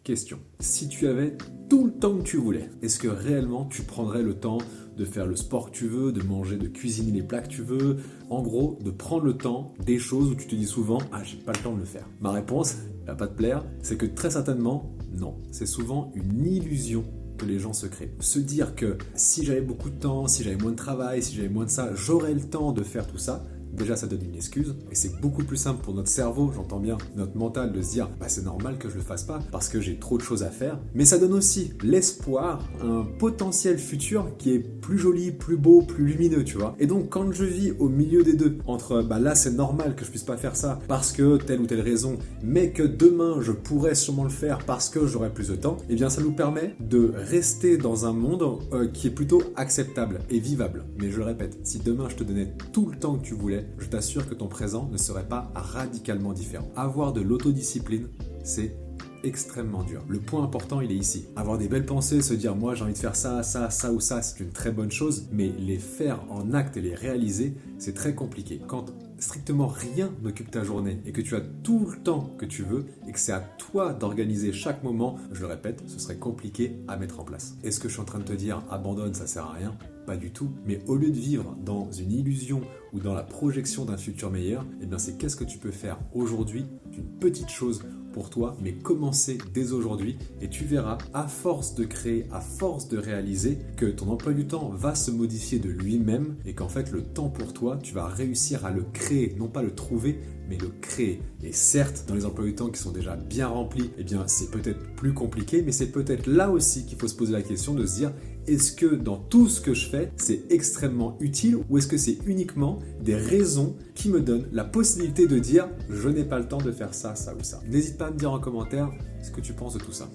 Question. Si tu avais tout le temps que tu voulais, est-ce que réellement tu prendrais le temps de faire le sport que tu veux, de manger, de cuisiner les plats que tu veux, en gros, de prendre le temps des choses où tu te dis souvent « Ah, j'ai pas le temps de le faire ». Ma réponse, elle va pas te plaire, c'est que très certainement, non. C'est souvent une illusion que les gens se créent. Se dire que si j'avais beaucoup de temps, si j'avais moins de travail, si j'avais moins de ça, j'aurais le temps de faire tout ça. Déjà, ça donne une excuse et c'est beaucoup plus simple pour notre cerveau, j'entends bien, notre mental de se dire bah, c'est normal que je le fasse pas parce que j'ai trop de choses à faire. Mais ça donne aussi l'espoir, un potentiel futur qui est plus joli, plus beau, plus lumineux, tu vois. Et donc, quand je vis au milieu des deux, entre bah là, c'est normal que je puisse pas faire ça parce que telle ou telle raison, mais que demain, je pourrais sûrement le faire parce que j'aurai plus de temps, eh bien, ça nous permet de rester dans un monde qui est plutôt acceptable et vivable. Mais je le répète, si demain, je te donnais tout le temps que tu voulais, je t'assure que ton présent ne serait pas radicalement différent. Avoir de l'autodiscipline, c'est extrêmement dur. Le point important, il est ici. Avoir des belles pensées, se dire moi j'ai envie de faire ça, ça, ça ou ça, c'est une très bonne chose, mais les faire en acte et les réaliser, c'est très compliqué. Quand strictement rien n'occupe ta journée et que tu as tout le temps que tu veux et que c'est à toi d'organiser chaque moment, je le répète, ce serait compliqué à mettre en place. Est-ce que je suis en train de te dire abandonne, ça sert à rien ? Pas du tout. Mais au lieu de vivre dans une illusion ou dans la projection d'un futur meilleur, eh bien c'est qu'est-ce que tu peux faire aujourd'hui d'une petite chose pour toi, mais commencer dès aujourd'hui et tu verras, à force de créer, à force de réaliser, que ton emploi du temps va se modifier de lui-même et qu'en fait le temps pour toi, tu vas réussir à le créer, non pas le trouver, mais le créer. Et certes, dans les emplois du temps qui sont déjà bien remplis, eh bien c'est peut-être plus compliqué, mais c'est peut-être là aussi qu'il faut se poser la question de se dire est-ce que dans tout ce que je fais, c'est extrêmement utile ou est-ce que c'est uniquement des raisons qui me donnent la possibilité de dire je n'ai pas le temps de faire ça, ça ou ça. N'hésite pas à me dire en commentaire ce que tu penses de tout ça.